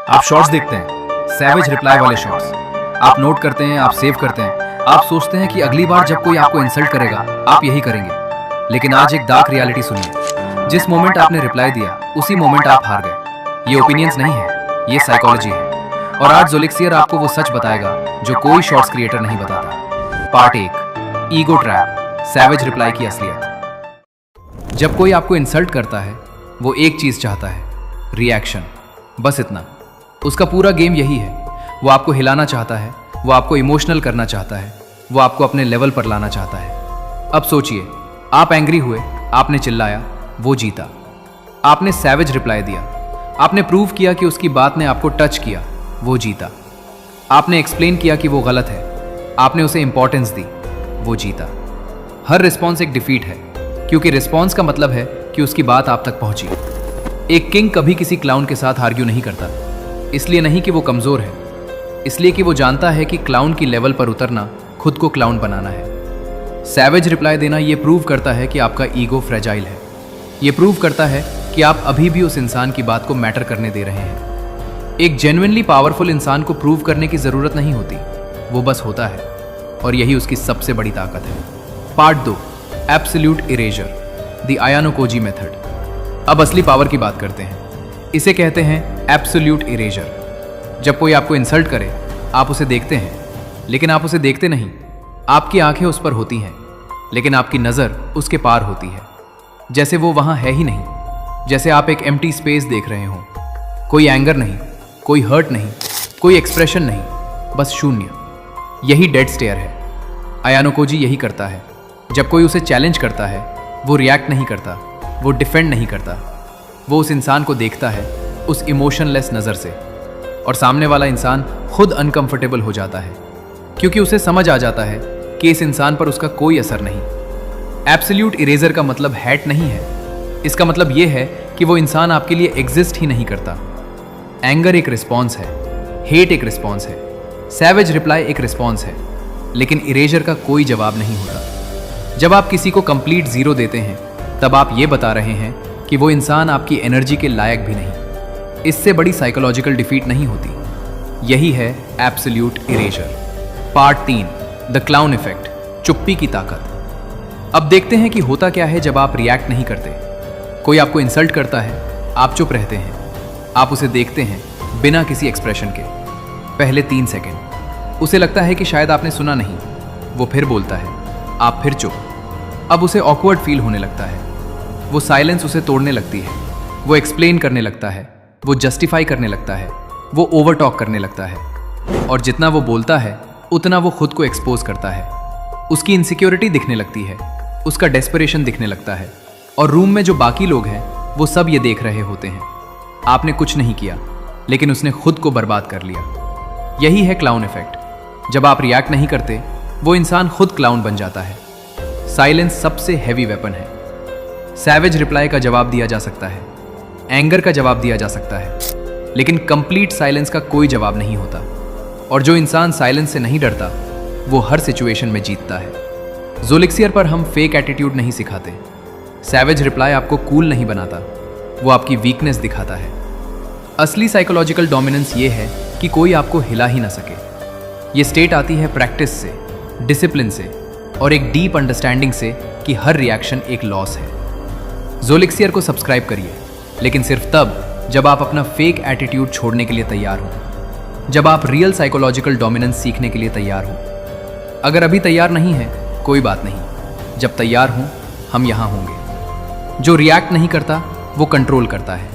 आप शॉर्ट्स देखते हैं, सैवेज रिप्लाई वाले शॉर्ट्स। आप नोट करते हैं, आप सेव करते हैं, आप सोचते हैं कि अगली बार जब कोई आपको इंसल्ट करेगा आप यही करेंगे। लेकिन आज एक डार्क रियलिटी सुनिए। जिस मोमेंट आपने रिप्लाई दिया उसी मोमेंट आप हार गए। ये ओपिनियंस नहीं है, ये साइकोलॉजी है। और आज ज़ोलिक्सियर आपको वो सच बताएगा जो कोई शॉर्ट्स क्रिएटर नहीं बताता। Part 1, ego trap, savage reply की असलियत। जब कोई आपको इंसल्ट करता है वो एक चीज चाहता है, रिएक्शन, बस इतना। उसका पूरा गेम यही है। वो आपको हिलाना चाहता है, वो आपको इमोशनल करना चाहता है, वो आपको अपने लेवल पर लाना चाहता है। अब सोचिए, आप एंग्री हुए, आपने चिल्लाया, वो जीता। आपने सैवेज रिप्लाई दिया, आपने प्रूव किया कि उसकी बात ने आपको टच किया, वो जीता। आपने एक्सप्लेन किया कि वो गलत है, आपने उसे इंपॉर्टेंस दी, वो जीता। हर रिस्पॉन्स एक डिफीट है, क्योंकि रिस्पॉन्स का मतलब है कि उसकी बात आप तक पहुंची। एक किंग कभी किसी क्लाउन के साथ आर्ग्यू नहीं करता, इसलिए नहीं कि वो कमजोर है, इसलिए कि वो जानता है कि क्लाउन की लेवल पर उतरना खुद को क्लाउन बनाना है। सैवेज रिप्लाई देना ये प्रूव करता है कि आपका ईगो फ्रेजाइल है। ये प्रूव करता है कि आप अभी भी उस इंसान की बात को मैटर करने दे रहे हैं। एक जेन्युइनली पावरफुल इंसान को प्रूव करने की जरूरत नहीं होती, वो बस होता है, और यही उसकी सबसे बड़ी ताकत है। Part 2, absolute eraser, the Ayanokoji method. अब असली पावर की बात करते हैं। इसे कहते हैं एब्सोल्यूट इरेजर। जब कोई आपको इंसल्ट करे आप उसे देखते हैं, लेकिन आप उसे देखते नहीं। आपकी आंखें उस पर होती हैं, लेकिन आपकी नज़र उसके पार होती है, जैसे वो वहाँ है ही नहीं। जैसे आप एक एम्प्टी स्पेस देख रहे हों। कोई एंगर नहीं, कोई हर्ट नहीं, कोई एक्सप्रेशन नहीं, बस शून्य। यही डेड स्टेयर है। आयानो-कोजी यही करता है। जब कोई उसे चैलेंज करता है वो रिएक्ट नहीं करता, वो डिफेंड नहीं करता। वो उस इंसान को देखता है उस इमोशनलेस नज़र से, और सामने वाला इंसान खुद अनकंफर्टेबल हो जाता है, क्योंकि उसे समझ आ जाता है कि इस इंसान पर उसका कोई असर नहीं। एब्सोल्यूट इरेजर का मतलब हैट नहीं है। इसका मतलब यह है कि वो इंसान आपके लिए एग्जिस्ट ही नहीं करता। एंगर एक रिस्पॉन्स है, हेट एक रिस्पॉन्स है, सैवेज रिप्लाई एक रिस्पॉन्स है, लेकिन इरेजर का कोई जवाब नहीं होता। जब आप किसी को कंप्लीट जीरो देते हैं तब आप ये बता रहे हैं कि वो इंसान आपकी एनर्जी के लायक भी नहीं। इससे बड़ी साइकोलॉजिकल डिफीट नहीं होती। यही है absolute eraser. Part 3, the clown effect, चुप्पी की ताकत। अब देखते हैं कि होता क्या है जब आप रिएक्ट नहीं करते। कोई आपको इंसल्ट करता है, आप चुप रहते हैं, आप उसे देखते हैं बिना किसी एक्सप्रेशन के। पहले 3 सेकेंड उसे लगता है कि शायद आपने सुना नहीं, वो फिर बोलता है, आप फिर चुप। अब उसे ऑकवर्ड फील होने लगता है। वो साइलेंस उसे तोड़ने लगती है। वो एक्सप्लेन करने लगता है, वो जस्टिफाई करने लगता है, वो ओवर टॉक करने लगता है, और जितना वो बोलता है उतना वो खुद को एक्सपोज करता है। उसकी इनसिक्योरिटी दिखने लगती है, उसका डेस्परेशन दिखने लगता है, और रूम में जो बाकी लोग हैं वो सब ये देख रहे होते हैं। आपने कुछ नहीं किया, लेकिन उसने खुद को बर्बाद कर लिया। यही है क्लाउन इफेक्ट। जब आप रिएक्ट नहीं करते वो इंसान खुद क्लाउन बन जाता है। साइलेंस सबसे हैवी वेपन है। सैवेज रिप्लाई का जवाब दिया जा सकता है, एंगर का जवाब दिया जा सकता है, लेकिन कंप्लीट साइलेंस का कोई जवाब नहीं होता। और जो इंसान साइलेंस से नहीं डरता वो हर सिचुएशन में जीतता है। ज़ोलिक्सियर पर हम फेक एटीट्यूड नहीं सिखाते। सैवेज रिप्लाई आपको कूल नहीं बनाता, वो आपकी वीकनेस दिखाता है। असली साइकोलॉजिकल डोमिनेंस ये है कि कोई आपको हिला ही ना सके। ये स्टेट आती है प्रैक्टिस से, डिसिप्लिन से, और एक डीप अंडरस्टैंडिंग से कि हर रिएक्शन एक लॉस है। ज़ोलिक्सियर को सब्सक्राइब करिए, लेकिन सिर्फ तब जब आप अपना फेक एटीट्यूड छोड़ने के लिए तैयार हो, जब आप रियल साइकोलॉजिकल डोमिनेंस सीखने के लिए तैयार हो। अगर अभी तैयार नहीं है कोई बात नहीं, जब तैयार हो हम यहाँ होंगे। जो रिएक्ट नहीं करता वो कंट्रोल करता है,